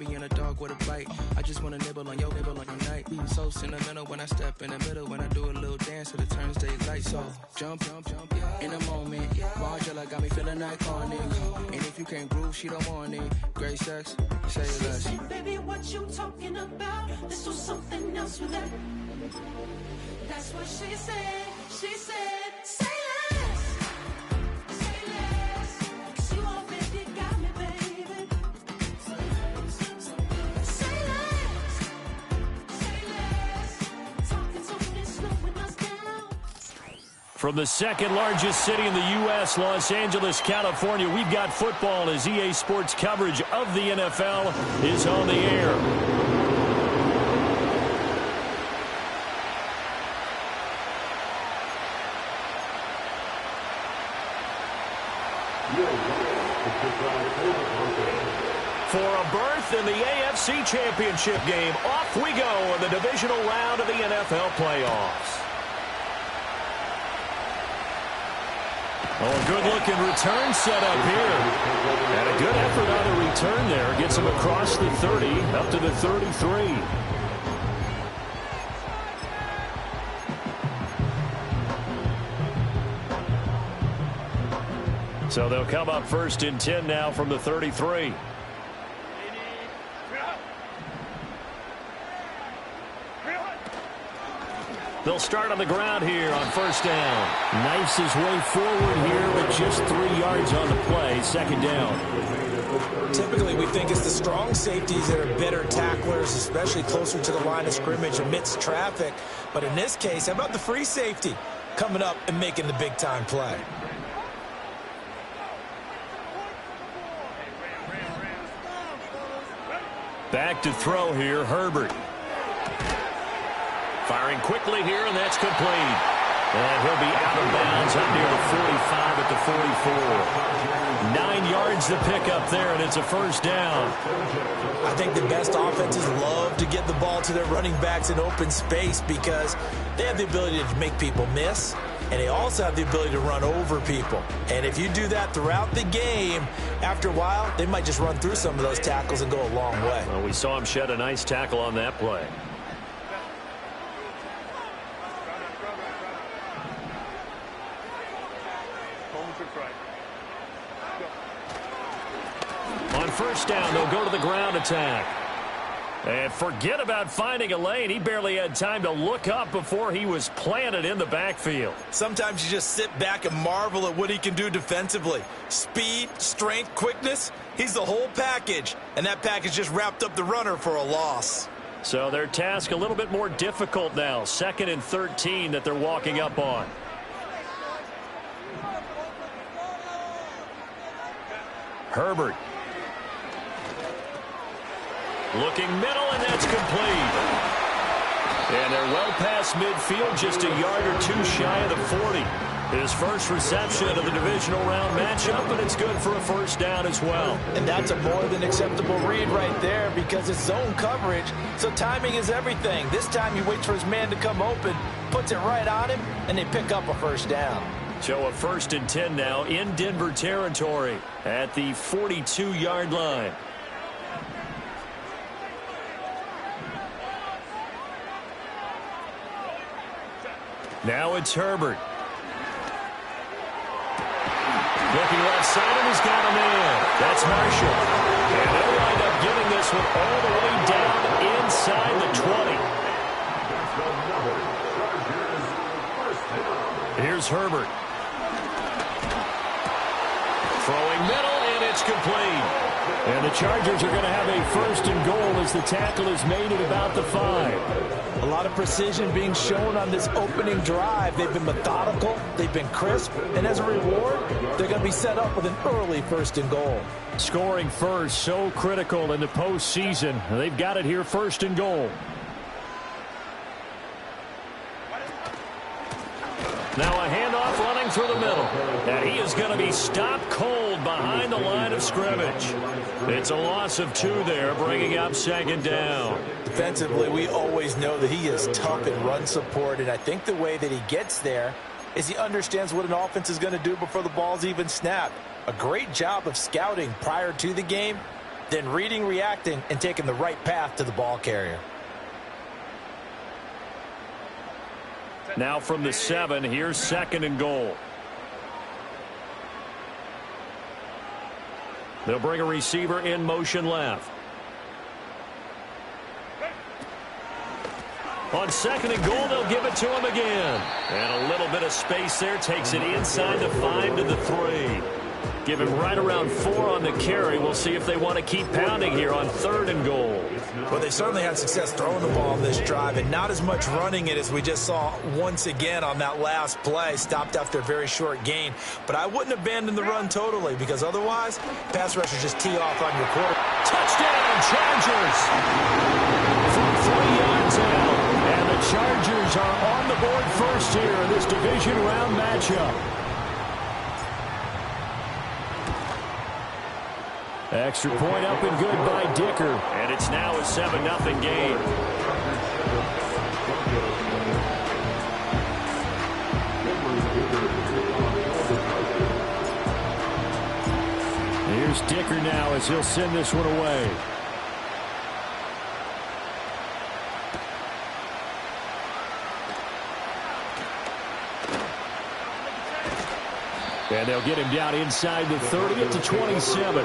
baby and a dog with a bite. I just wanna nibble on your night. So sentimental when I step in the middle. When I do a little dance till it turns daylight. So jump, in a moment. Margella got me feeling iconic. And if you can't groove, she don't want it. Great sex, say less. She said, baby, what you talking about? This was something else with that. That's what she said. She said, say less. Say less. 'Cause you already got me, baby. Say less. Say less. Talking so it's slowing us down. From the second largest city in the U.S., Los Angeles, California, we've got football as EA Sports coverage of the NFL is on the air. For a berth in the AFC Championship game, off we go in the divisional round of the NFL playoffs. Oh, good-looking return set up here. And a good effort on the return there. Gets him across the 30, up to the 33. So they'll come up first and 10 now from the 33. They'll start on the ground here on first down. Knifes his way forward here with just 3 yards on the play. Second down. Typically, we think it's the strong safeties that are better tacklers, especially closer to the line of scrimmage amidst traffic. But in this case, how about the free safety coming up and making the big-time play? Back to throw here, Herbert. Firing quickly here, and that's complete. And he'll be out of bounds up near the 45 at the 44. 9 yards to pick up there, and it's a first down. I think the best offenses love to get the ball to their running backs in open space because they have the ability to make people miss, and they also have the ability to run over people. And if you do that throughout the game, after a while, they might just run through some of those tackles and go a long way. Well, we saw him shed a nice tackle on that play. On first down, they'll go to the ground attack. And forget about finding a lane. He barely had time to look up before he was planted in the backfield. Sometimes you just sit back and marvel at what he can do defensively. Speed, strength, quickness, he's the whole package. And that package just wrapped up the runner for a loss. So their task a little bit more difficult now. 2nd and 13 that they're walking up on. Herbert. Looking middle, and that's complete. And they're well past midfield, just a yard or two shy of the 40. His first reception of the divisional round matchup, and it's good for a first down as well. And that's a more than acceptable read right there because it's zone coverage, so timing is everything. This time he waits for his man to come open, puts it right on him, and they pick up a first down. So a 1st and 10 now in Denver territory at the 42-yard line. Now it's Herbert. Looking left side, and he's got him in. That's Marshall. And they'll wind up giving this one all the way down inside the 20. Here's Herbert. Throwing middle, and it's complete. And the Chargers are going to have a 1st and goal as the tackle is made at about the 5. A lot of precision being shown on this opening drive. They've been methodical, they've been crisp, and as a reward, they're going to be set up with an early 1st and goal. Scoring first, so critical in the postseason. They've got it here, 1st and goal. Now a handoff running through the middle. And he is going to be stopped cold behind the line of scrimmage. It's a loss of 2 there, bringing up 2nd down. Defensively, we always know that he is tough in run support, and I think the way that he gets there is he understands what an offense is going to do before the ball's even snapped. A great job of scouting prior to the game, then reading, reacting, and taking the right path to the ball carrier. Now from the 7, here's 2nd and goal. They'll bring a receiver in motion left. On 2nd and goal, they'll give it to him again. And a little bit of space there. Takes it inside the 5 to the 3. Give him right around 4 on the carry. We'll see if they want to keep pounding here on 3rd and goal. Well, they certainly had success throwing the ball on this drive and not as much running it as we just saw once again on that last play. Stopped after a very short gain. But I wouldn't abandon the run totally because otherwise, pass rushers just tee off on your quarter. Touchdown, Chargers! From 3 yards out. And the Chargers are on the board first here in this division round matchup. Extra point up and good by Dicker. And it's now a 7-0 game. Here's Dicker now as he'll send this one away. And they'll get him down inside the 30 at the 27.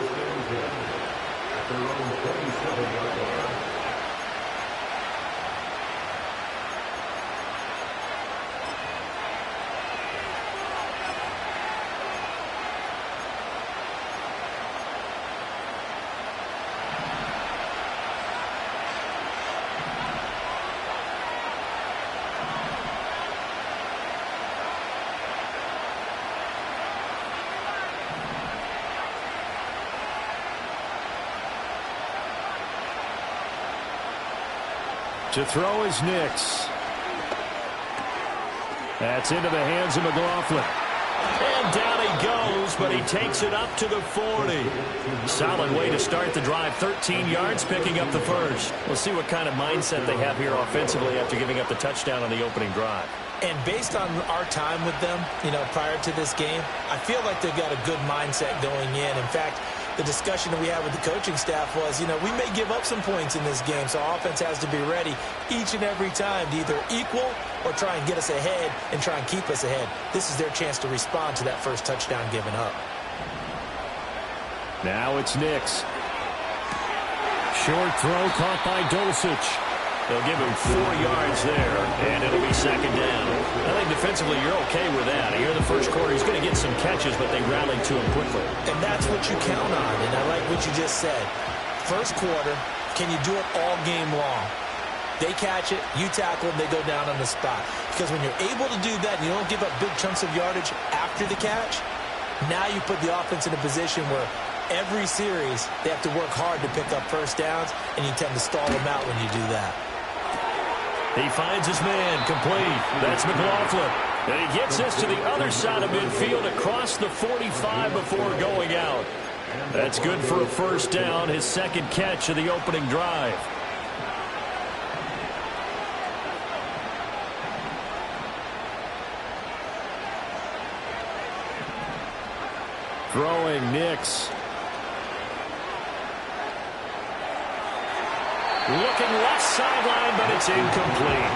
To throw is Nix. That's into the hands of McLaughlin. And down he goes, but he takes it up to the 40. Solid way to start the drive. 13 yards, picking up the first. We'll see what kind of mindset they have here offensively after giving up the touchdown on the opening drive. And based on our time with them, prior to this game, I feel like they've got a good mindset going in. In fact, the discussion that we had with the coaching staff was, we may give up some points in this game, so our offense has to be ready each and every time to either equal or try and get us ahead and try and keep us ahead. This is their chance to respond to that first touchdown given up. Now it's Nix. Short throw caught by Dulcich. They'll give him 4 yards there, and it'll be 2nd down. I think defensively you're okay with that. Here in the first quarter, he's going to get some catches, but they rallied to him quickly. And that's what you count on, and I like what you just said. First quarter, can you do it all game long? They catch it, you tackle them, they go down on the spot. Because when you're able to do that, and you don't give up big chunks of yardage after the catch, now you put the offense in a position where every series they have to work hard to pick up first downs, and you tend to stall them out when you do that. He finds his man, complete. That's McLaughlin. And he gets this to the other side of midfield across the 45 before going out. That's good for a first down, his 2nd catch of the opening drive. Throwing Nix. Looking left sideline, but it's incomplete.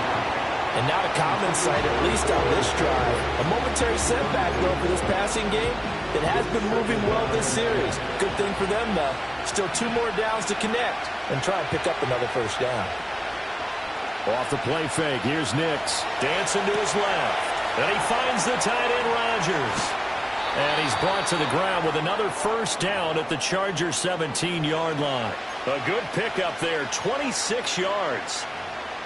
And not a common sight, at least on this drive. A momentary setback, though, for this passing game that has been moving well this series. Good thing for them, though. Still 2 more downs to connect and try and pick up another first down. Off the play fake, here's Nix. Dancing to his left. And he finds the tight end, Rodgers. And he's brought to the ground with another first down at the Chargers' 17-yard line. A good pickup there, 26 yards.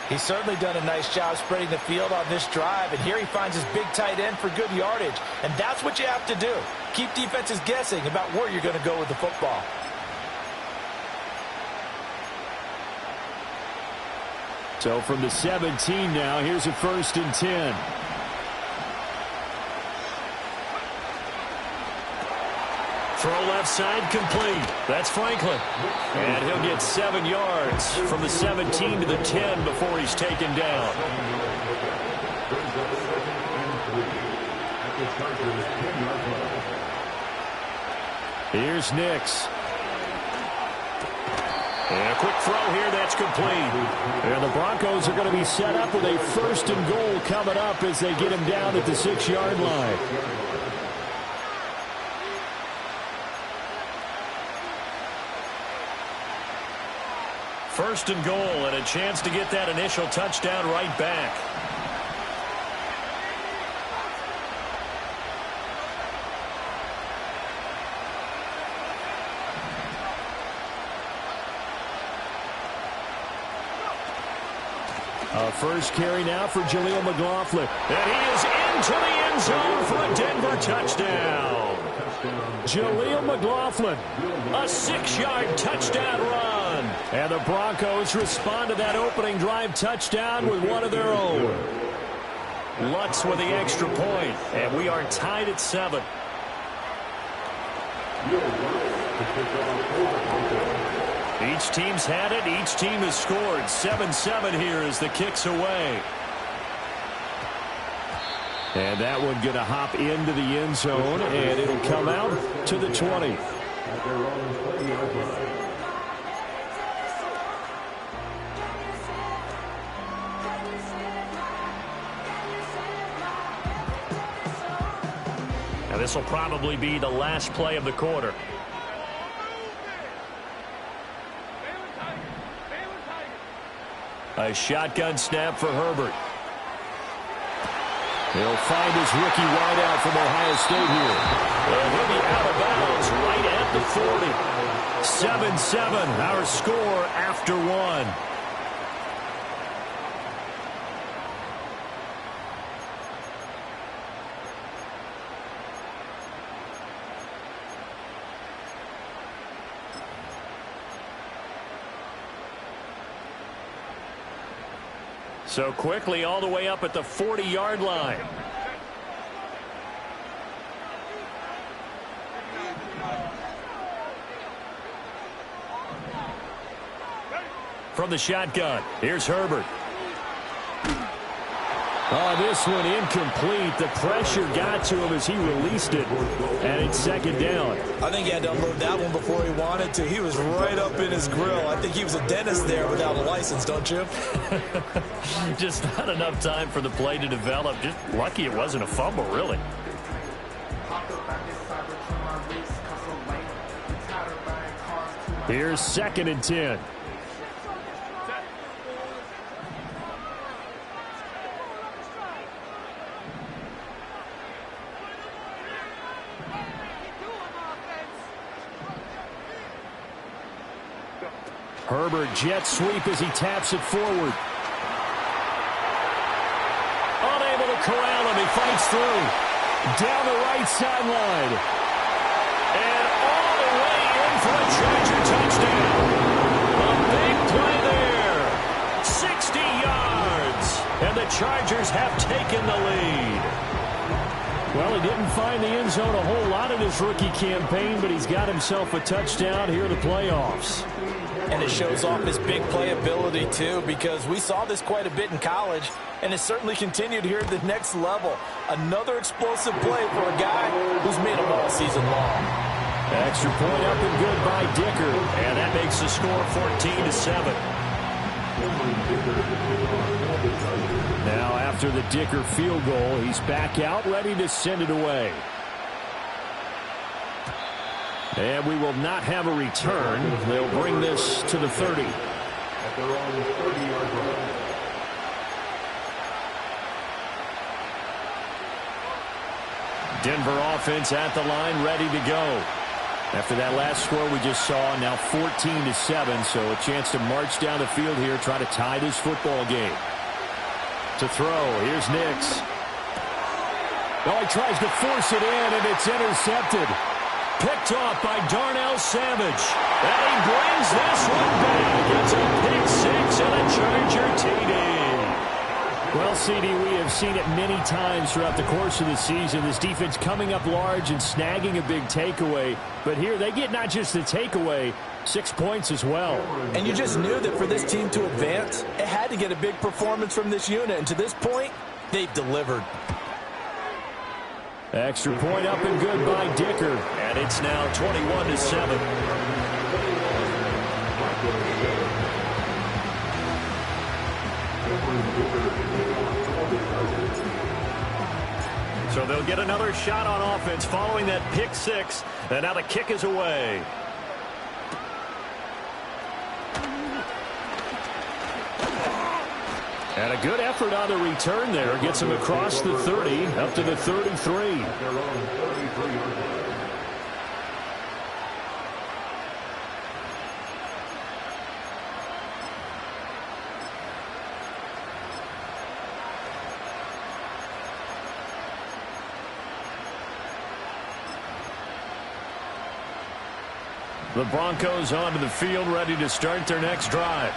He's certainly done a nice job spreading the field on this drive, and here he finds his big tight end for good yardage. And that's what you have to do. Keep defenses guessing about where you're going to go with the football. So from the 17 now, here's a 1st and 10. Throw left side, complete. That's Franklin. And he'll get 7 yards from the 17 to the 10 before he's taken down. Here's Nix. And a quick throw here, that's complete. And the Broncos are going to be set up with a 1st and goal coming up as they get him down at the 6-yard line. First and goal, and a chance to get that initial touchdown right back. First carry now for Jaleel McLaughlin. And he is into the end zone for a Denver touchdown. Jaleel McLaughlin, a 6-yard touchdown run. And the Broncos respond to that opening drive touchdown with one of their own. Lutz with the extra point, and we are tied at 7. Each team's had it. Each team has scored. 7-7 here as the kick's away. And that one going to hop into the end zone, and it'll come out to the 20. Now this will probably be the last play of the quarter. A shotgun snap for Herbert. He'll find his rookie wideout from Ohio State here. And he'll be out of bounds right at the 40. 7-7, our score after 1. So quickly all the way up at the 40-yard line. From the shotgun, here's Herbert. Oh, this one incomplete. The pressure got to him as he released it, and it's 2nd down. I think he had to unload that one before he wanted to. He was right up in his grill. I think he was a dentist there without a license, don't you? Just not enough time for the play to develop. Just lucky it wasn't a fumble, really. Here's 2nd and 10. Herbert jet sweep as he taps it forward. Unable to corral him. He fights through. Down the right sideline. And all the way in for a Charger touchdown. A big play there. 60 yards. And the Chargers have taken the lead. Well, he didn't find the end zone a whole lot in his rookie campaign, but he's got himself a touchdown here in the playoffs. And it shows off his big playability, too, because we saw this quite a bit in college, and it's certainly continued here at the next level. Another explosive play for a guy who's made them all season long. Extra point up and good by Dicker, and that makes the score 14-7. Now, after the Dicker field goal, he's back out, ready to send it away. And we will not have a return. They'll bring this to the 30. Denver offense at the line, ready to go. After that last score we just saw, now 14-7, so a chance to march down the field here, try to tie this football game. To throw, here's Nix. Oh, he tries to force it in, and it's intercepted. Picked off by Darnell Savage. And he brings this one back. It's a pick 6 and a Charger TD. Well, CD, we have seen it many times throughout the course of the season. This defense coming up large and snagging a big takeaway. But here they get not just the takeaway, 6 points as well. And you just knew that for this team to advance, it had to get a big performance from this unit. And to this point, they've delivered. Extra point up and good by Dicker. And it's now 21-7. They'll get another shot on offense following that pick six. And now the kick is away. And a good effort on the return there. Gets him across the 30, up to the 33. The Broncos onto the field, ready to start their next drive.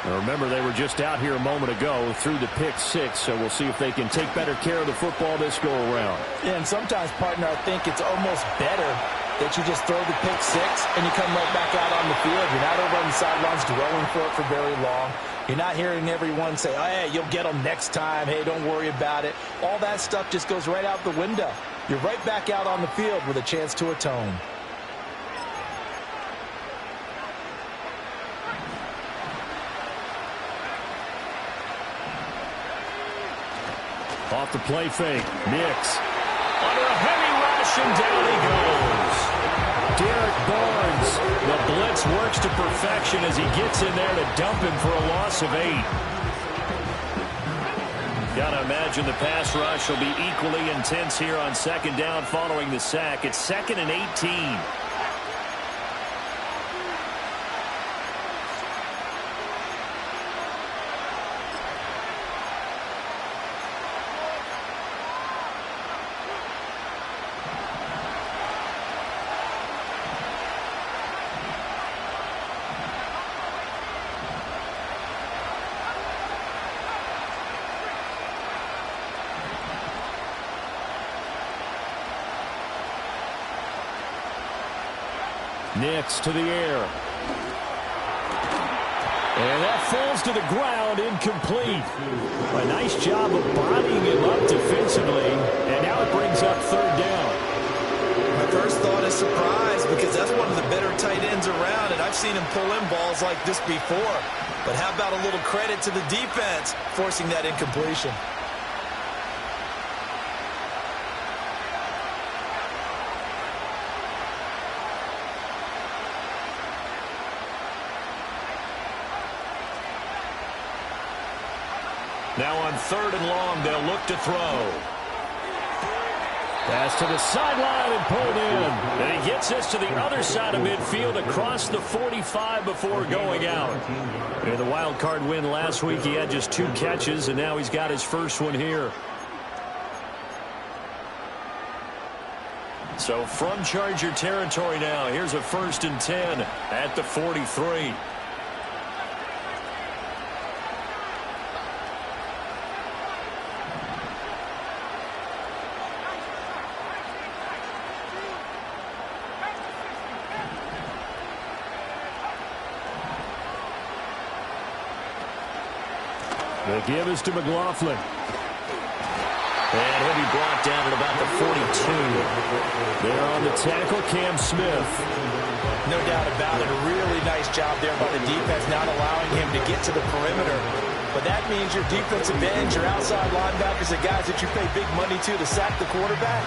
Now remember, they were just out here a moment ago through the pick six, so we'll see if they can take better care of the football this go-around. Yeah, and sometimes, partner, I think it's almost better that you just throw the pick six and you come right back out on the field. You're not over on the sidelines dwelling for it for very long. You're not hearing everyone say, oh, hey, you'll get them next time. Hey, don't worry about it. All that stuff just goes right out the window. You're right back out on the field with a chance to atone. Off the play fake. Nix. Under a heavy rush, and down he goes. Derek Barnes. The blitz works to perfection as he gets in there to dump him for a loss of 8. Gotta imagine the pass rush will be equally intense here on second down following the sack. It's 2nd and 18. Nix to the air. And that falls to the ground, incomplete. A nice job of bodying him up defensively. And now it brings up 3rd down. My first thought is surprise, because that's one of the better tight ends around, and I've seen him pull in balls like this before. But how about a little credit to the defense forcing that incompletion? Now on 3rd and long, they'll look to throw. Pass to the sideline and pulled in. And he gets this to the other side of midfield across the 45 before going out. In the wild card win last week, he had just 2 catches, and now he's got his first one here. So from Charger territory now, here's a 1st and 10 at the 43. The give is to McLaughlin. And he'll be brought down at about the 42. There on the tackle, Cam Smith. No doubt about it. A really nice job there by the defense, not allowing him to get to the perimeter. But that means your defensive ends, your outside linebackers, the guys that you pay big money to sack the quarterback,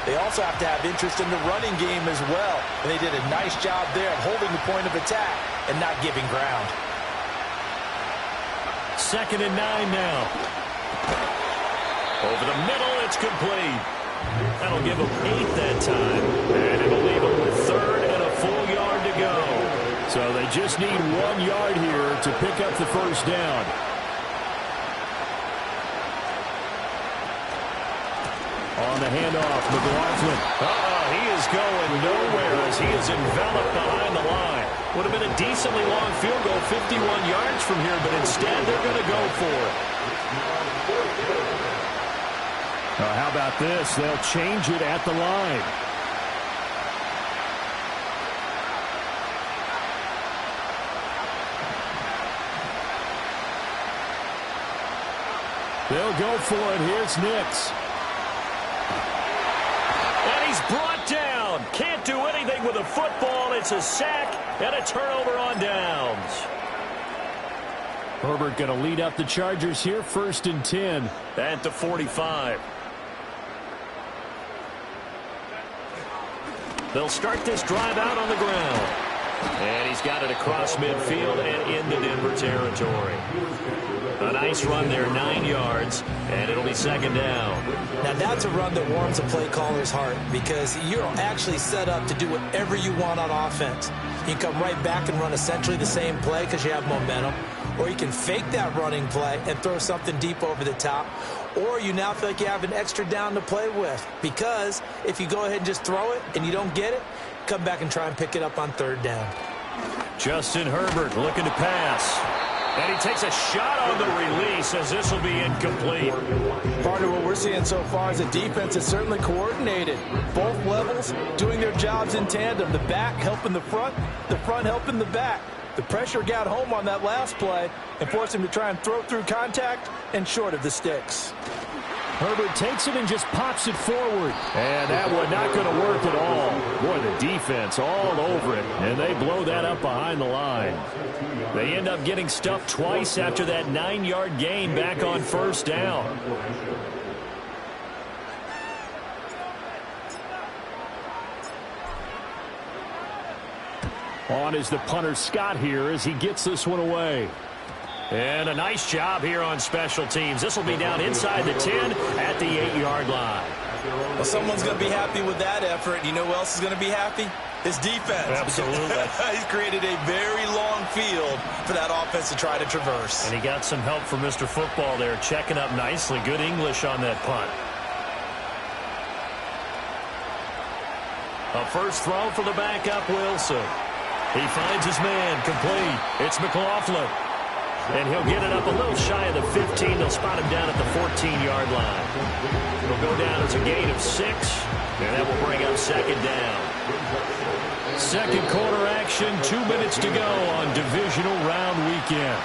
they also have to have interest in the running game as well. And they did a nice job there of holding the point of attack and not giving ground. 2nd and 9 now. Over the middle, it's complete. That'll give him 8 that time. And it'll leave him with 3rd and a full yard to go. So they just need 1 yard here to pick up the first down. On the handoff, McLaughlin. He is going nowhere as he is enveloped behind the line. Would have been a decently long field goal, 51 yards from here, but instead they're going to go for it. How about this? They'll change it at the line. They'll go for it. Here's Nix. And he's brought down. Can't do anything with a football. It's a sack and a turnover on downs. Herbert going to lead up the Chargers here, 1st and 10 at the 45. They'll start this drive out on the ground. And he's got it across midfield and into Denver territory. A nice run there, 9 yards, and it'll be second down. Now, that's a run that warms a play caller's heart because you're actually set up to do whatever you want on offense. You can come right back and run essentially the same play because you have momentum, or you can fake that running play and throw something deep over the top, or you now feel like you have an extra down to play with because if you go ahead and just throw it and you don't get it, come back and try and pick it up on third down. Justin Herbert looking to pass. And he takes a shot on the release as this will be incomplete. Part of what we're seeing so far is the defense is certainly coordinated. Both levels doing their jobs in tandem. The back helping the front helping the back. The pressure got home on that last play and forced him to try and throw through contact and short of the sticks. Herbert takes it and just pops it forward. And that one not going to work at all. Boy, the defense all over it. And they blow that up behind the line. They end up getting stuffed twice after that 9-yard gain back on first down. On is the punter Scott here as he gets this one away. And a nice job here on special teams. This will be down inside the 10 at the 8-yard line. Well, someone's going to be happy with that effort. You know who else is going to be happy? His defense. Absolutely. He's created a very long field for that offense to try to traverse. And he got some help from Mr. Football there, checking up nicely. Good English on that punt. A first throw for the backup, Wilson. He finds his man, complete. It's McLaughlin. And he'll get it up a little shy of the 15. They'll spot him down at the 14-yard line. It'll go down as a gain of 6, and that will bring up second down. Second quarter action, 2 minutes to go on divisional round weekend.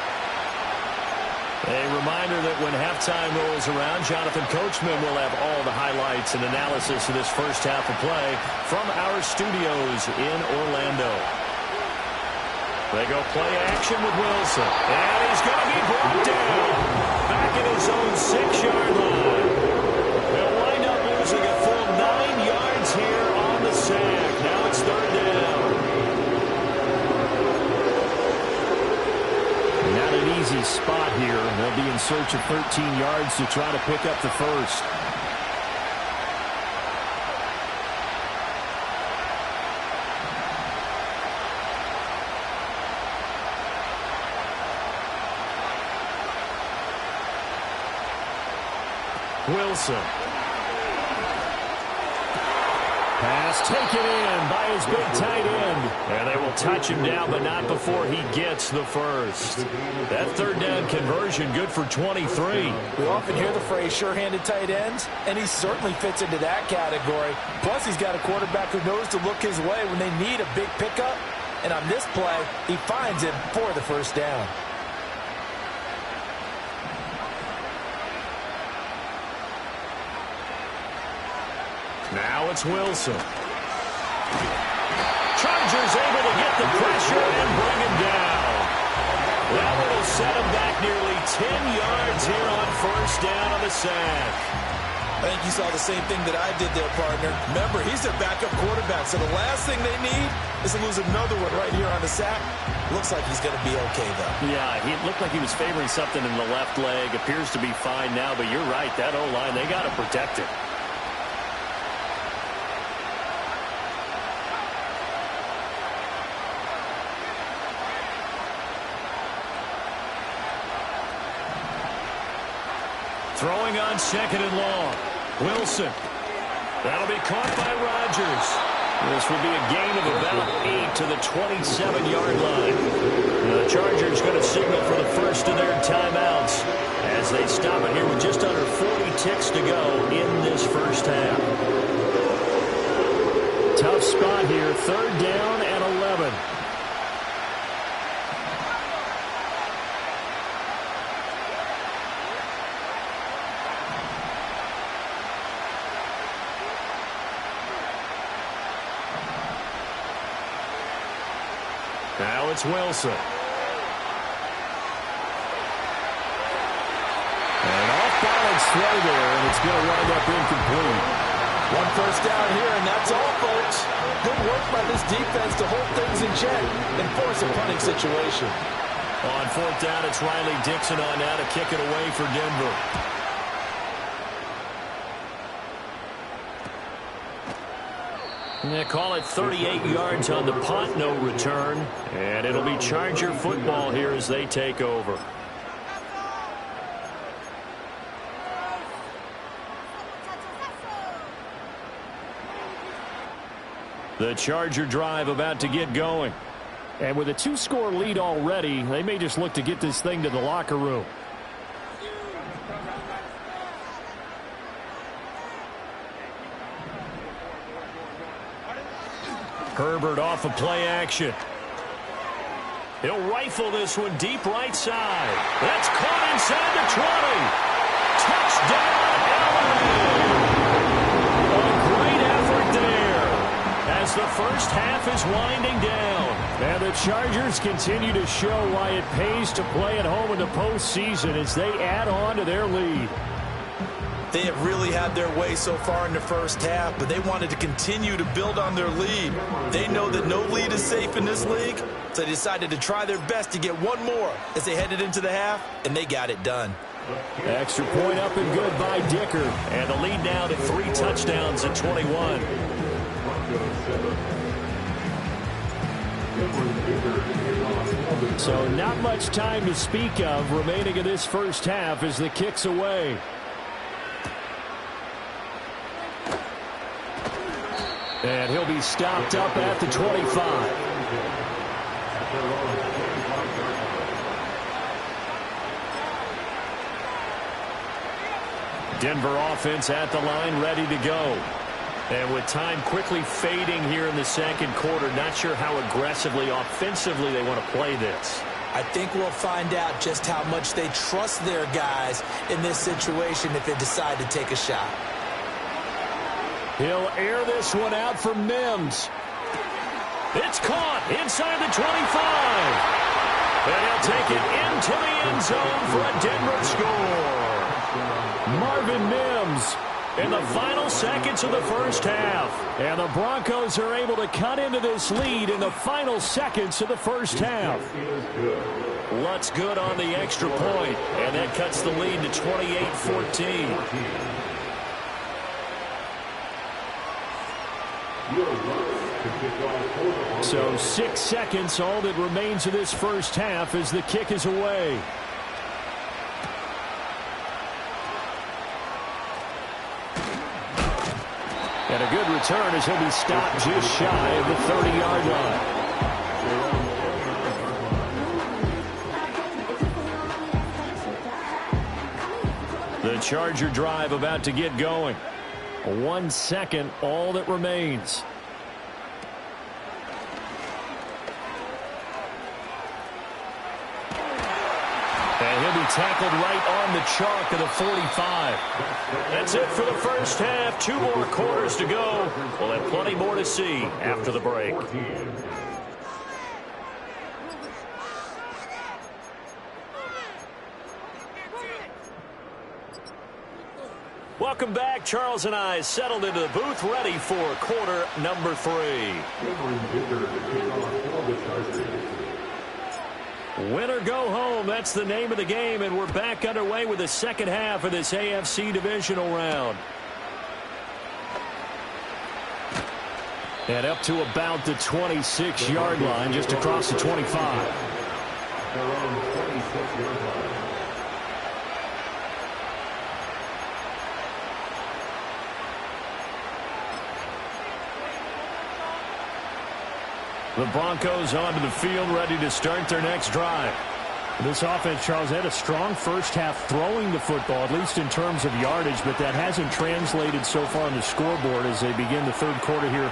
A reminder that when halftime rolls around, Jonathan Coachman will have all the highlights and analysis of this first half of play from our studios in Orlando. They go play action with Wilson. And he's going to be brought down back at his own 6-yard line. They'll wind up losing a full 9 yards here on the sack. Now it's third down. Not an easy spot here. They'll be in search of 13 yards to try to pick up the first. Wilson. Pass taken in by his big tight end. And they will touch him down, but not before he gets the first. That third down conversion good for 23. We often hear the phrase sure-handed tight ends, and he certainly fits into that category. Plus, he's got a quarterback who knows to look his way when they need a big pickup. And on this play, he finds him for the first down. Now it's Wilson. Chargers able to get the pressure and bring him down. That one will set him back nearly 10 yards here on first down on the sack. I think you saw the same thing that I did there, partner. Remember, he's their backup quarterback, so the last thing they need is to lose another one right here on the sack. Looks like he's going to be okay, though. Yeah, he looked like he was favoring something in the left leg. Appears to be fine now, but you're right. That O-line, they got to protect it. Throwing on second and long. Wilson. That'll be caught by Rodgers. This will be a gain of about 8 to the 27-yard line. The Chargers going to signal for the first of their timeouts as they stop it here with just under 40 ticks to go in this first half. Tough spot here. Third down and 11. Now it's Wilson. An off-balance throw there, and it's going to wind up incomplete. One first down here, and that's all, folks. Good work by this defense to hold things in check and force a punting situation. On fourth down, it's Riley Dixon on now to kick it away for Denver. They call it 38 yards on the punt, no return. And it'll be Charger football here as they take over. The Charger drive about to get going. And with a 2-score lead already, they may just look to get this thing to the locker room. Herbert off of play action. He'll rifle this one deep right side. That's caught inside the 20. Touchdown, LA! A great effort there as the first half is winding down. And the Chargers continue to show why it pays to play at home in the postseason as they add on to their lead. They have really had their way so far in the first half, but they wanted to continue to build on their lead. They know that no lead is safe in this league, so they decided to try their best to get one more as they headed into the half, and they got it done. Extra point up and good by Dicker. And the lead now to 3 touchdowns at 21. So not much time to speak of remaining in this first half as the kick's away. And he'll be stopped up at the 25. Denver offense at the line, ready to go. And with time quickly fading here in the second quarter, not sure how aggressively, offensively they want to play this. I think we'll find out just how much they trust their guys in this situation if they decide to take a shot. He'll air this one out for Mims. It's caught inside the 25. And he'll take it into the end zone for a Denver score. Marvin Mims in the final seconds of the first half. And the Broncos are able to cut into this lead in the final seconds of the first half. Lutz good on the extra point, and that cuts the lead to 28-14. So 6 seconds, all that remains of this first half as the kick is away. And a good return as he'll be stopped just shy of the 30-yard line. The Charger drive about to get going. 1 second, all that remains. And he'll be tackled right on the chalk of the 45. That's it for the first half. 2 more quarters to go. We'll have plenty more to see after the break. Welcome back. Charles and I settled into the booth, ready for quarter number 3. Win or go home, that's the name of the game, and we're back underway with the second half of this AFC divisional round. And up to about the 26-yard line, just across the 25. The Broncos onto the field, ready to start their next drive. This offense, Charles, had a strong first half throwing the football, at least in terms of yardage, but that hasn't translated so far on the scoreboard as they begin the third quarter here.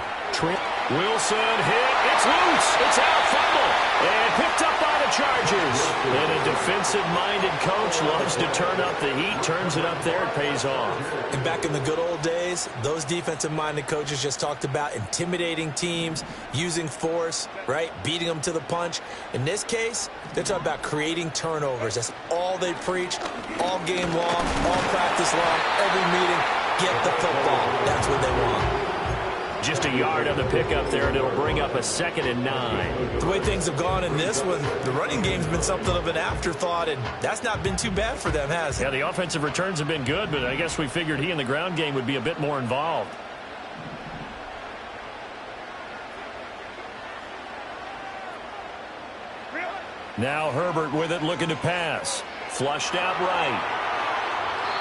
Wilson hit. It's loose. It's out. Fumble. And picked up by the Chargers. And a defensive-minded coach loves to turn up the heat. Turns it up there. It pays off. And back in the good old days, those defensive-minded coaches just talked about intimidating teams, using force, right, beating them to the punch. In this case, they're talking about creating turnovers. That's all they preach all game long, all practice long, every meeting. Get the football. That's what they want. Just a yard on the pickup there, and it'll bring up a 2nd and 9. The way things have gone in this one, the running game's been something of an afterthought, and that's not been too bad for them, has it? Yeah, the offensive returns have been good, but I guess we figured he in the ground game would be a bit more involved. Now Herbert with it, looking to pass. Flushed out right.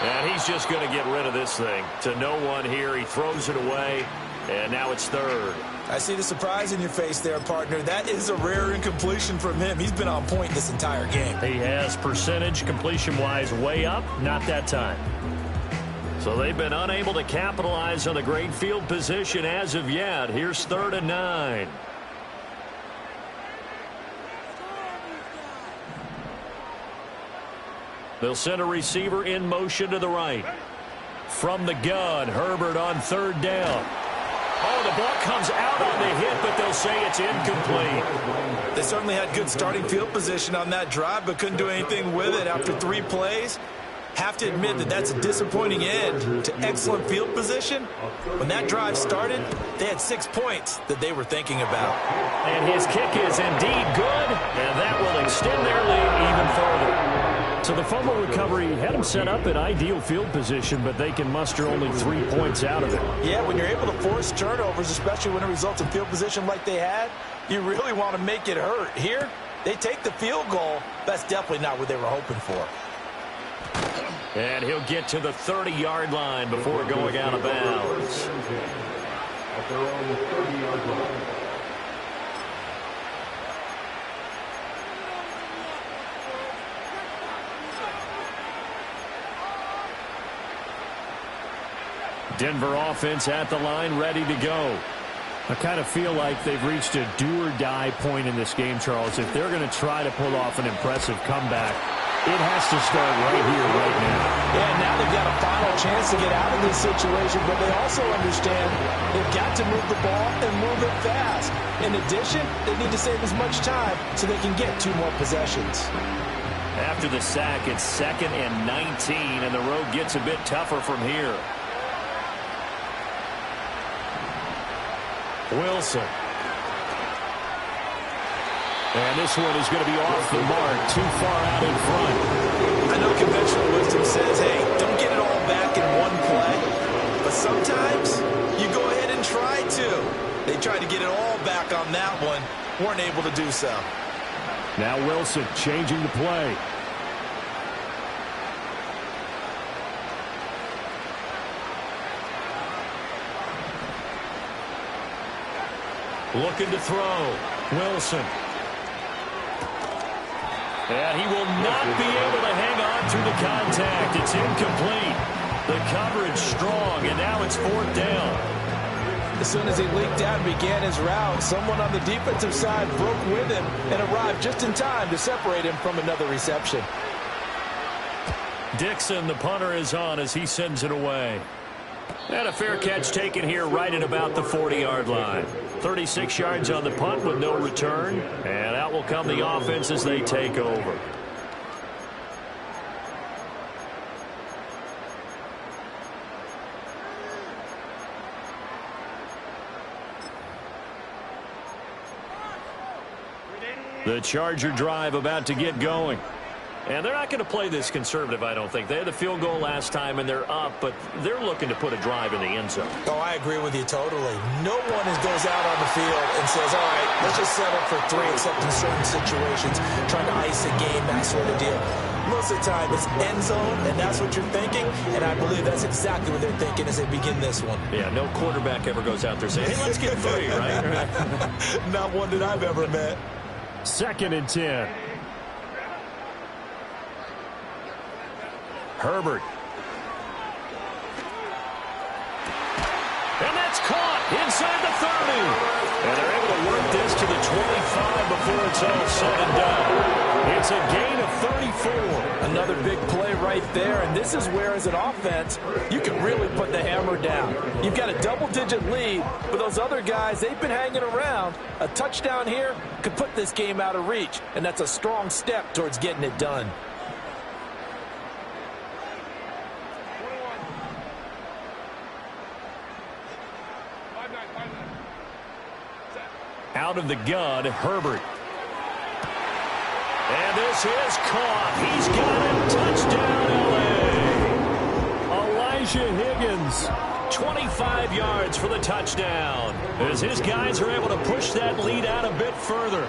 And he's just going to get rid of this thing. To no one here. He throws it away, and now it's 3rd. I see the surprise in your face there, partner. That is a rare incompletion from him. He's been on point this entire game. He has percentage completion-wise way up. Not that time. So they've been unable to capitalize on the great field position as of yet. Here's 3rd and 9. They'll send a receiver in motion to the right. From the gun, Herbert on 3rd down. Oh, the ball comes out on the hit, but they'll say it's incomplete. They certainly had good starting field position on that drive, but couldn't do anything with it after 3 plays. Have to admit that that's a disappointing end to excellent field position. When that drive started, they had 6 points that they were thinking about. And his kick is indeed good, and that will extend their lead even further. So the fumble recovery had them set up in ideal field position, but they can muster only 3 points out of it. Yeah, when you're able to force turnovers, especially when it results in field position like they had, you really want to make it hurt. Here, they take the field goal. That's definitely not what they were hoping for. And he'll get to the 30-yard line before going out of bounds. At their own 30-yard line. Denver offense at the line, ready to go. I kind of feel like they've reached a do-or-die point in this game, Charles. If they're going to try to pull off an impressive comeback, it has to start right here, right now. Yeah, now they've got a final chance to get out of this situation, but they also understand they've got to move the ball and move it fast. In addition, they need to save as much time so they can get 2 more possessions. After the sack, it's 2nd and 19, and the road gets a bit tougher from here. Wilson. And this one is going to be off the mark, too far out in front. I know conventional wisdom says, hey, don't get it all back in one play. But sometimes you go ahead and try to. They tried to get it all back on that one. Weren't able to do so. Now Wilson changing the play. Looking to throw. Wilson. And he will not be able to hang on through the contact. It's incomplete. The coverage strong, and now it's 4th down. As soon as he leaked out and began his route, someone on the defensive side broke with him and arrived just in time to separate him from another reception. Dixon, the punter, is on as he sends it away. And a fair catch taken here right at about the 40-yard line. 36 yards on the punt with no return. And out will come the offense as they take over. The Charger drive about to get going. And they're not going to play this conservative, I don't think. They had the field goal last time, and they're up, but they're looking to put a drive in the end zone. Oh, I agree with you totally. No one goes out on the field and says, all right, let's just settle for 3, except in certain situations, trying to ice a game, that sort of deal. Most of the time, it's end zone, and that's what you're thinking, and I believe that's exactly what they're thinking as they begin this one. Yeah, no quarterback ever goes out there saying, hey, let's get 3, right? Not one that I've ever met. 2nd and 10. Herbert. And that's caught inside the 30. And they're able to work this to the 25 before it's all said and done. It's a gain of 34. Another big play right there, and this is where, as an offense, you can really put the hammer down. You've got a double-digit lead, but those other guys, they've been hanging around. A touchdown here could put this game out of reach, and that's a strong step towards getting it done. Out of the gun, Herbert. And this is caught. He's got it. Touchdown, L.A. Elijah Higgins, 25 yards for the touchdown, as his guys are able to push that lead out a bit further.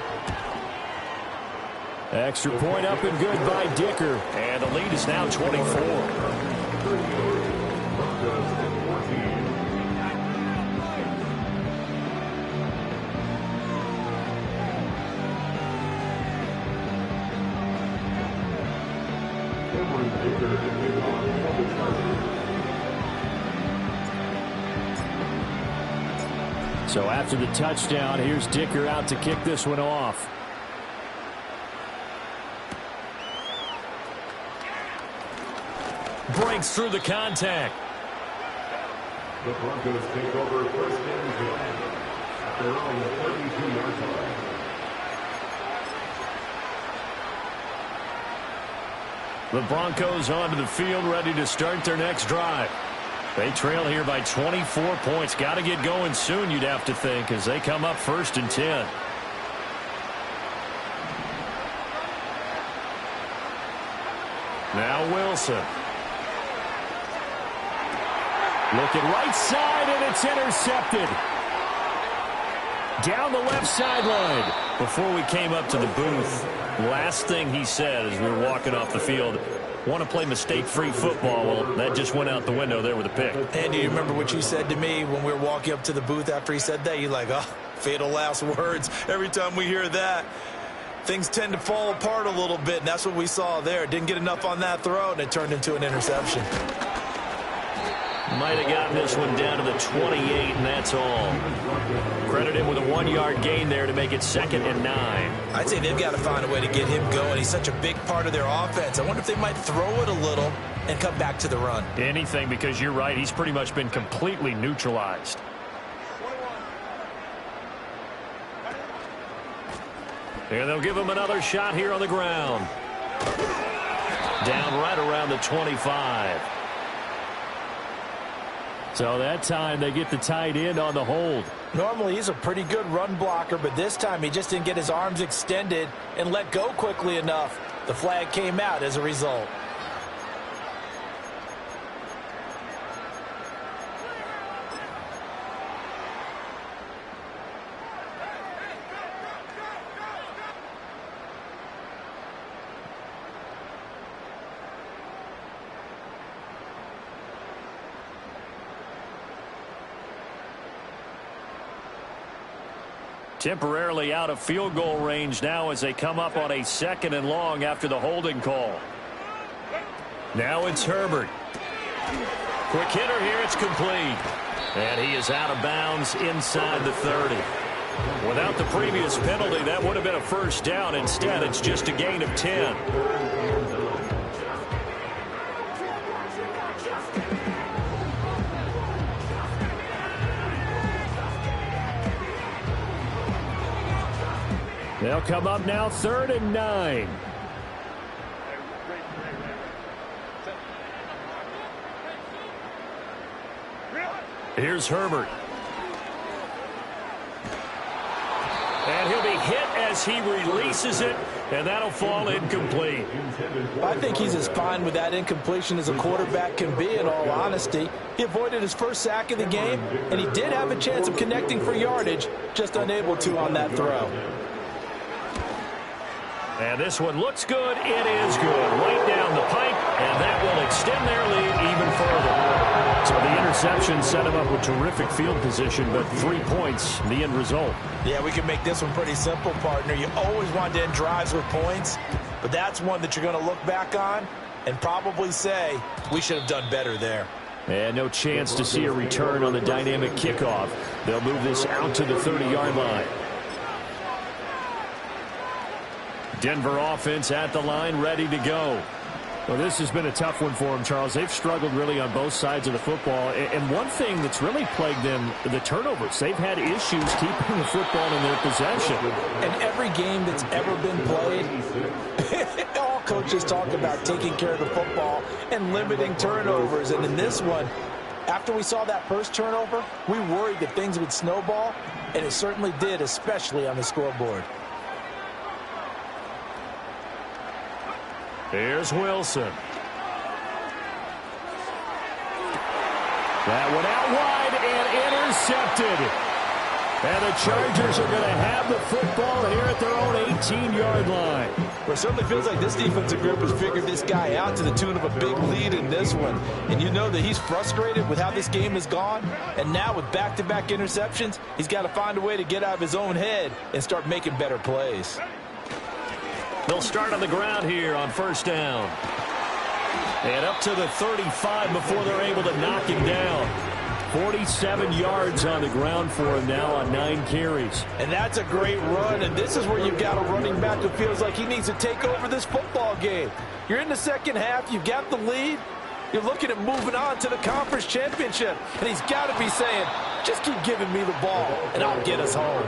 Extra point up and good by Dicker. And the lead is now 24. So after the touchdown, here's Dicker out to kick this one off. Breaks through the contact. The Broncos take over first and 10 at their own 32-yard line. The Broncos onto the field, ready to start their next drive. They trail here by 24 points. Got to get going soon, you'd have to think, as they come up first and 10. Now Wilson. Looking right side, and it's intercepted. Down the left sideline. Before we came up to the booth, last thing he said as we were walking off the field, want to play mistake-free football. Well, that just went out the window there with a pick. Andy, you remember what you said to me when we were walking up to the booth after he said that? You're like, oh, fatal last words. Every time we hear that, things tend to fall apart a little bit, and that's what we saw there. Didn't get enough on that throw, and it turned into an interception. Might have gotten this one down to the 28, and that's all. Credit him with a 1-yard gain there to make it 2nd and 9. I'd say they've got to find a way to get him going. He's such a big part of their offense. I wonder if they might throw it a little and come back to the run. Anything, because you're right. He's pretty much been completely neutralized. And they'll give him another shot here on the ground. Down right around the 25. So that time they get the tight end on the hold. Normally he's a pretty good run blocker, but this time he just didn't get his arms extended and let go quickly enough. The flag came out as a result. Temporarily out of field goal range now as they come up on a 2nd and long after the holding call. Now it's Herbert. Quick hitter here, it's complete. And he is out of bounds inside the 30. Without the previous penalty, that would have been a first down. Instead, it's just a gain of 10. They'll come up now 3rd and 9. Here's Herbert. And he'll be hit as he releases it, and that'll fall incomplete. I think he's as fine with that incompletion as a quarterback can be, in all honesty. He avoided his first sack of the game, and he did have a chance of connecting for yardage, just unable to on that throw. And this one looks good. It is good. Right down the pipe, and that will extend their lead even further. So the interception set him up with terrific field position, but 3 points, the end result. Yeah, we can make this one pretty simple, partner. You always want to end drives with points, but that's one that you're going to look back on and probably say, we should have done better there. And no chance to see a return on the dynamic kickoff. They'll move this out to the 30-yard line. Denver offense at the line, ready to go. Well, this has been a tough one for them, Charles. They've struggled really on both sides of the football. And one thing that's really plagued them, the turnovers. They've had issues keeping the football in their possession. And every game that's ever been played, all coaches talk about taking care of the football and limiting turnovers. And in this one, after we saw that first turnover, we worried that things would snowball. and it certainly did, especially on the scoreboard. Here's Wilson. That one out wide and intercepted. And the Chargers are going to have the football here at their own 18-yard line. Well, it certainly feels like this defensive group has figured this guy out to the tune of a big lead in this one. And you know that he's frustrated with how this game has gone. And now with back-to-back interceptions, he's got to find a way to get out of his own head and start making better plays. They'll start on the ground here on first down. And up to the 35 before they're able to knock him down. 47 yards on the ground for him now on 9 carries. And that's a great run, and this is where you've got a running back who feels like he needs to take over this football game. You're in the second half, you've got the lead, you're looking at moving on to the conference championship, and he's got to be saying, just keep giving me the ball, and I'll get us home.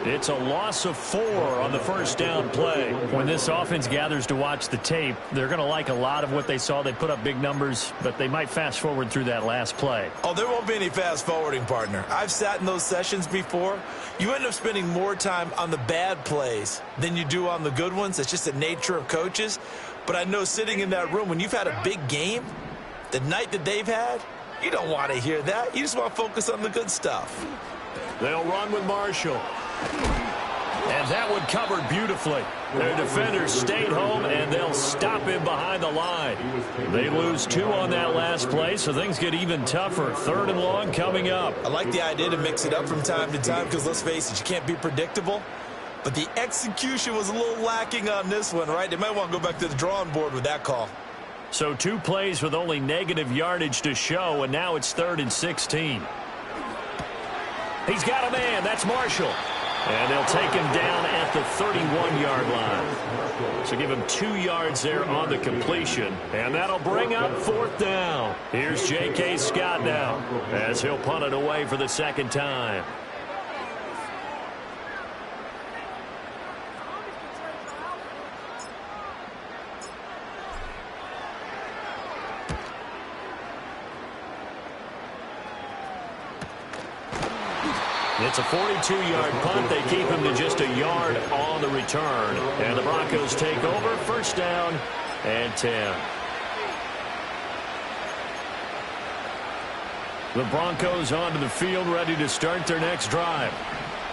It's a loss of 4 on the first down play. When this offense gathers to watch the tape, they're going to like a lot of what they saw. They put up big numbers, but they might fast forward through that last play. Oh, there won't be any fast forwarding, partner. I've sat in those sessions before. You end up spending more time on the bad plays than you do on the good ones. It's just the nature of coaches. But I know sitting in that room, when you've had a big game, the night that they've had, you don't want to hear that. You just want to focus on the good stuff. They'll run with Marshall. And that one covered beautifully. Their defenders stayed home, and they'll stop him behind the line. They lose 2 on that last play, so things get even tougher. 3rd and long coming up. I like the idea to mix it up from time to time because, let's face it, you can't be predictable. But the execution was a little lacking on this one, right? They might want to go back to the drawing board with that call. So 2 plays with only negative yardage to show, and now it's 3rd and 16. He's got a man. That's Marshall. And they'll take him down at the 31-yard line. So give him 2 yards there on the completion. And that'll bring up 4th down. Here's J.K. Scott now as he'll punt it away for the second time. It's a 42-yard punt. They keep him to just a yard on the return. And the Broncos take over. First down and 10. The Broncos onto the field, ready to start their next drive.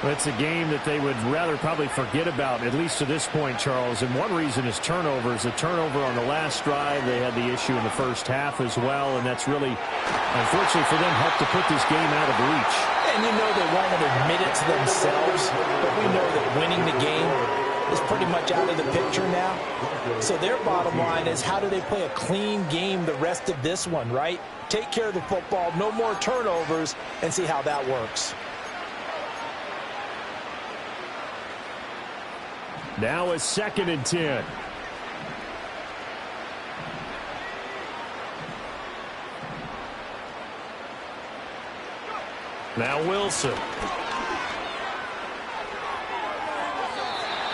It's a game that they would rather probably forget about, at least to this point, Charles. And one reason is turnovers. The turnover on the last drive, they had the issue in the first half as well. And that's really, unfortunately for them, helped to put this game out of reach. And you know they won't admit it to themselves, but we know that winning the game is pretty much out of the picture now. So their bottom line is, how do they play a clean game the rest of this one, right? Take care of the football, no more turnovers, and see how that works. Now a 2nd and 10. Now Wilson.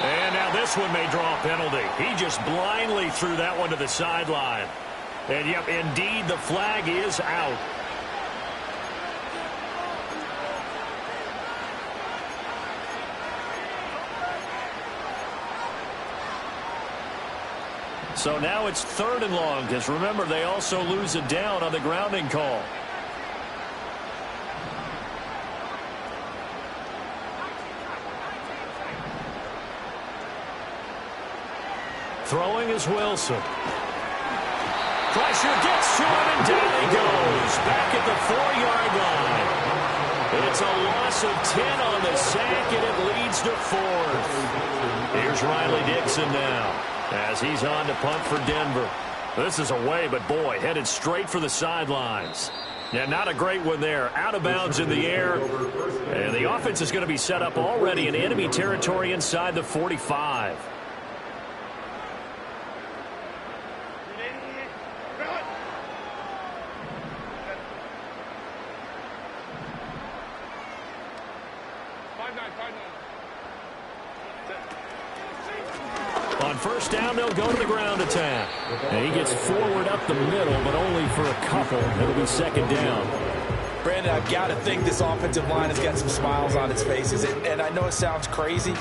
And now this one may draw a penalty. He just blindly threw that one to the sideline. And, yep, indeed, the flag is out. So now it's 3rd and long, because remember, they also lose a down on the grounding call. Throwing is Wilson. Pressure gets to him, and down he goes. Back at the 4-yard line. It's a loss of 10 on the sack, and it leads to 4th. Here's Riley Dixon now as he's on to punt for Denver. This is away, but boy, headed straight for the sidelines. Yeah, not a great one there. Out of bounds in the air. And the offense is going to be set up already in enemy territory inside the 45. On first down, they'll go to the ground attack. And he gets forward up the middle, but only for a couple. It'll be 2nd down. Brandon, I've got to think this offensive line has got some smiles on its faces. And I know it sounds crazy,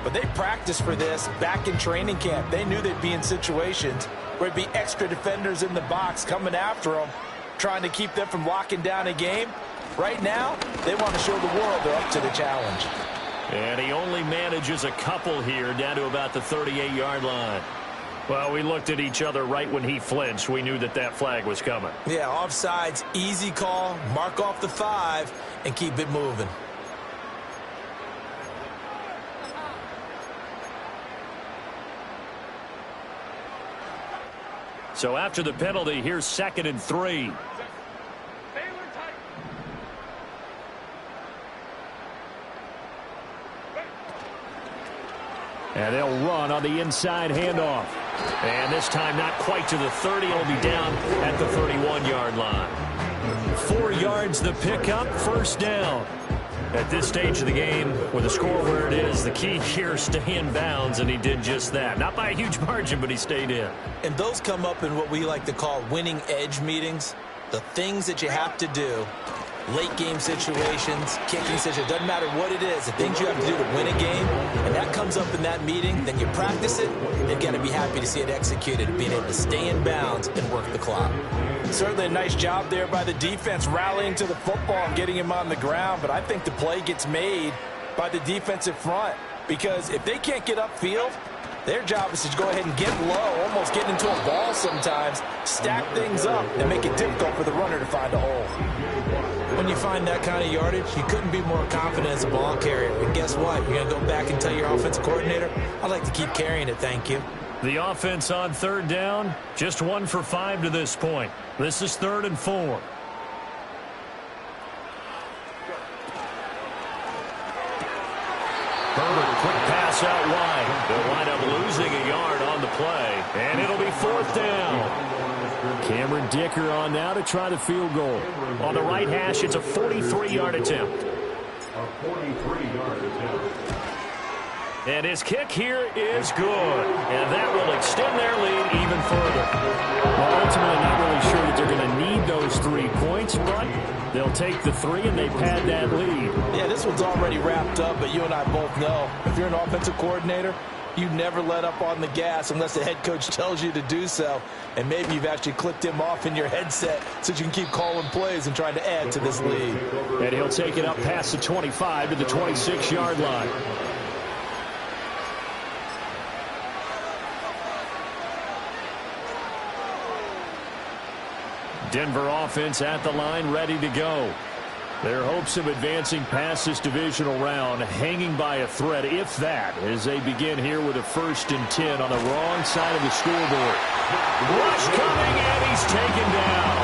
but they practiced for this back in training camp. They knew they'd be in situations where it'd be extra defenders in the box coming after them, trying to keep them from locking down a game. Right now, they want to show the world they're up to the challenge. And he only manages a couple here down to about the 38-yard line. Well, we looked at each other right when he flinched. We knew that that flag was coming. Yeah, offsides, easy call, mark off the 5, and keep it moving. So after the penalty, here's 2nd and 3. And they'll run on the inside handoff. And this time not quite to the 30. It'll be down at the 31-yard line. 4 yards the pickup, first down. At this stage of the game, with the score where it is, the key here is stay in bounds, and he did just that. Not by a huge margin, but he stayed in. And those come up in what we like to call winning edge meetings. The things that you have to do. Late game situations, kicking situations, doesn't matter what it is, the things you have to do to win a game, and that comes up in that meeting, then you practice it, you've got to be happy to see it executed, being able to stay in bounds and work the clock. Certainly a nice job there by the defense, rallying to the football and getting him on the ground, but I think the play gets made by the defensive front, because if they can't get upfield, their job is to go ahead and get low, almost get into a ball sometimes, stack things up, and make it difficult for the runner to find a hole. When you find that kind of yardage, you couldn't be more confident as a ball carrier. And guess what? You're going to go back and tell your offensive coordinator, I'd like to keep carrying it, thank you. The offense on 3rd down, just 1 for 5 to this point. This is 3rd and 4. Herbert, quick pass out wide. They'll wind up losing a yard on the play, and it'll be 4th down. Cameron Dicker on now to try the field goal. On the right hash, it's a 43-yard attempt. A 43-yard attempt. And his kick here is good. And that will extend their lead even further. Well, ultimately, not really sure that they're going to need those 3 points, but they'll take the 3 and they pad that lead. Yeah, this one's already wrapped up, but you and I both know if you're an offensive coordinator, you never let up on the gas unless the head coach tells you to do so. And maybe you've actually clicked him off in your headset so you can keep calling plays and trying to add to this lead. And he'll take it up past the 25 to the 26-yard line. Denver offense at the line, ready to go. Their hopes of advancing past this divisional round hanging by a thread, if that, as they begin here with a 1st and 10 on the wrong side of the scoreboard. Rush coming, and he's taken down.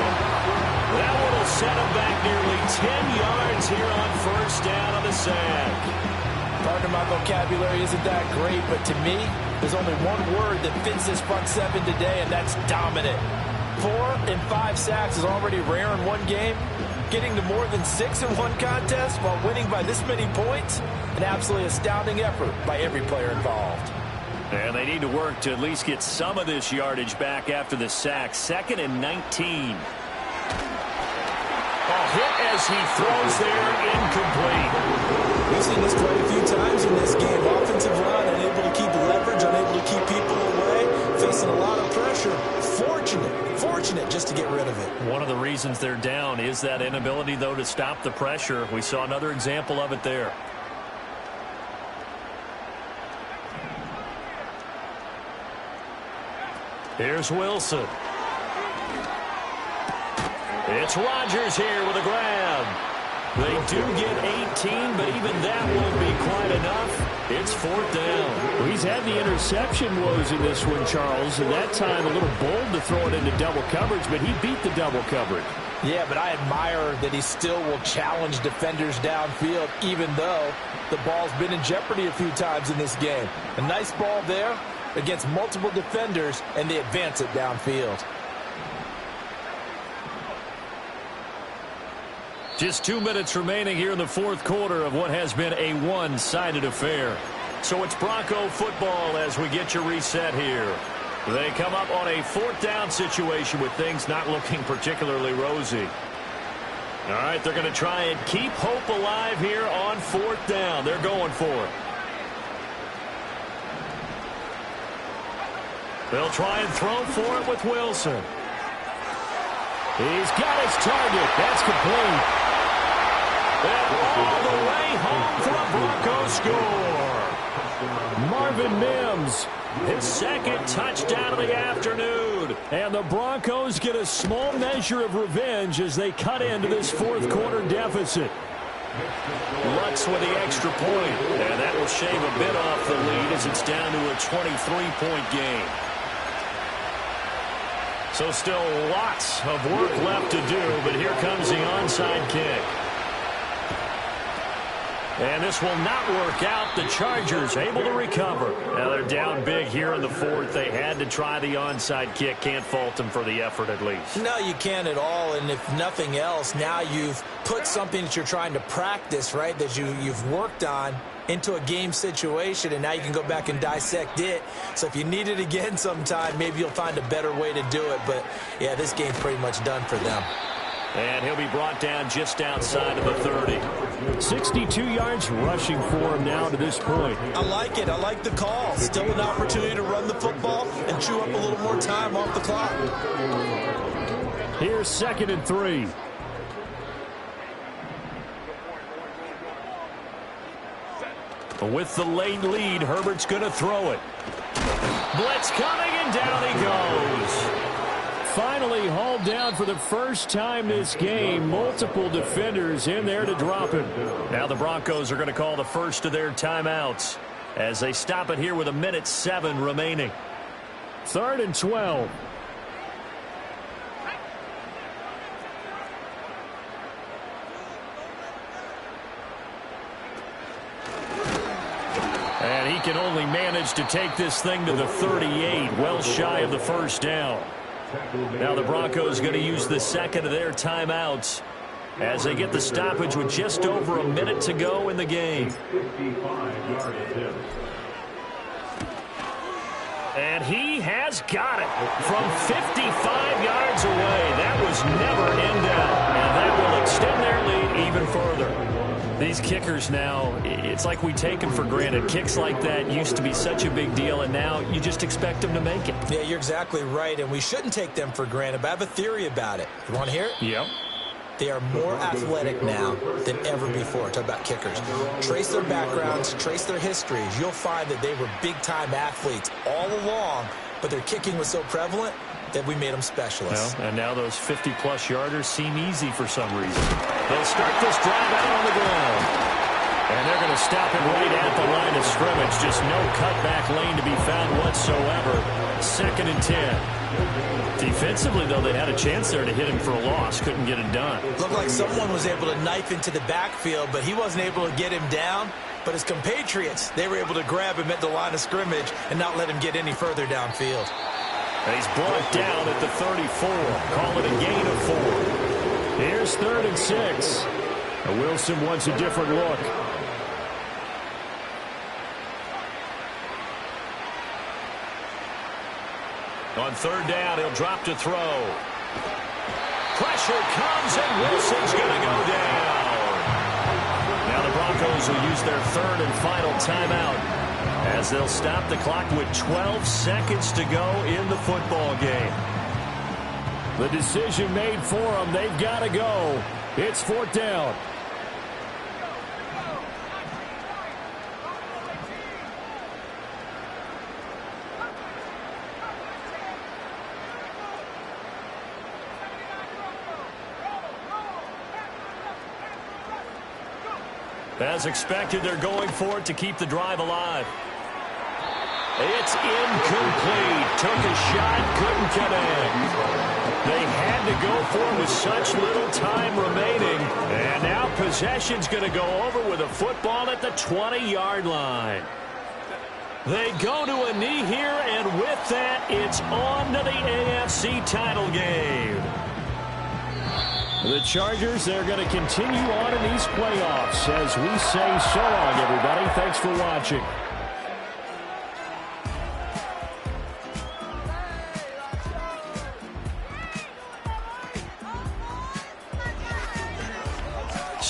That one will set him back nearly 10 yards here on 1st down on the sack. Pardon my vocabulary isn't that great, but to me, there's only one word that fits this front 7 today, and that's dominant. 4 and 5 sacks is already rare in one game. Getting to more than 6 in one contest while winning by this many points, an absolutely astounding effort by every player involved. And they need to work to at least get some of this yardage back after the sack. 2nd and 19. A hit as he throws there, incomplete. We've seen this quite a few times in this game. Offensive line unable to keep leverage, unable to keep people away, facing a lot of pressure. Fortunate just to get rid of it. One of the reasons they're down is that inability, though, to stop the pressure. We saw another example of it there. Here's Wilson. It's Rodgers here with a grab. They do get 18, but even that won't be quite enough. It's 4th down. Well, he's had the interception woes in this one, Charles, and that time a little bold to throw it into double coverage, but he beat the double coverage. Yeah, but I admire that he still will challenge defenders downfield, even though the ball's been in jeopardy a few times in this game. A nice ball there against multiple defenders, and they advance it downfield. Just 2 minutes remaining here in the 4th quarter of what has been a one-sided affair. So it's Bronco football as we get you reset here. They come up on a 4th down situation with things not looking particularly rosy. All right, they're going to try and keep hope alive here on 4th down. They're going for it. They'll try and throw for it with Wilson. He's got his target. That's complete. And all the way home for a Broncos score. Marvin Mims, his 2nd touchdown of the afternoon. And the Broncos get a small measure of revenge as they cut into this 4th quarter deficit. Lutz with the extra point. And that will shave a bit off the lead as it's down to a 23-point game. So still lots of work left to do, but here comes the onside kick. And this will not work out. The Chargers able to recover. Now they're down big here in the 4th. They had to try the onside kick. Can't fault them for the effort at least. No, you can't at all. And if nothing else, now you've put something that you're trying to practice, right, that you've worked on into a game situation, and now you can go back and dissect it. So if you need it again sometime, maybe you'll find a better way to do it. But, yeah, this game's pretty much done for them. And he'll be brought down just outside of the 30. 62 yards rushing for him now to this point. I like it. I like the call. Still an opportunity to run the football and chew up a little more time off the clock. Here's 2nd and 3. With the late lead, Herbert's going to throw it. Blitz coming, and down he goes. Finally hauled down for the first time this game. Multiple defenders in there to drop him. Now the Broncos are going to call the first of their timeouts as they stop it here with 1:07 remaining. 3rd and 12. And he can only manage to take this thing to the 38, well shy of the first down. Now the Broncos going to use the 2nd of their timeouts as they get the stoppage with just over a minute to go in the game. And he has got it from 55 yards away. That was never in doubt, and that will extend their lead even further. These kickers now, it's like we take them for granted. Kicks like that used to be such a big deal, and now you just expect them to make it. Yeah, you're exactly right, and we shouldn't take them for granted, but I have a theory about it. You want to hear it? Yep. They are more athletic now than ever before. Talk about kickers. Trace their backgrounds, trace their histories. You'll find that they were big-time athletes all along, but their kicking was so prevalent that we made them specialists. Well, and now those 50-plus yarders seem easy for some reason. They'll start this drive out on the ground. And they're going to stop him right at the line of scrimmage. Just no cutback lane to be found whatsoever. 2nd and 10. Defensively, though, they had a chance there to hit him for a loss. Couldn't get it done. Looked like someone was able to knife into the backfield, but he wasn't able to get him down. But his compatriots, they were able to grab him at the line of scrimmage and not let him get any further downfield. And he's brought down at the 34. Call it a gain of 4. Here's 3rd and 6. Wilson wants a different look. On 3rd down, he'll drop to throw. Pressure comes, and Wilson's going to go down. Now the Broncos will use their 3rd and final timeout as they'll stop the clock with 12 seconds to go in the football game. The decision made for them. They've got to go. It's 4th down. As expected, they're going for it to keep the drive alive. It's incomplete. Took a shot, couldn't connect. They had to go for it with such little time remaining. And now possession's going to go over with a football at the 20-yard line. They go to a knee here, and with that, it's on to the AFC title game. The Chargers, they're going to continue on in these playoffs as we say so long, everybody. Thanks for watching.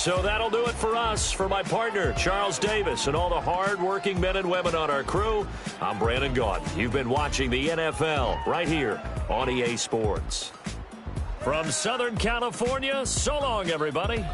So that'll do it for us. For my partner, Charles Davis, and all the hard-working men and women on our crew, I'm Brandon Gaudin. You've been watching the NFL right here on EA Sports. From Southern California, so long, everybody.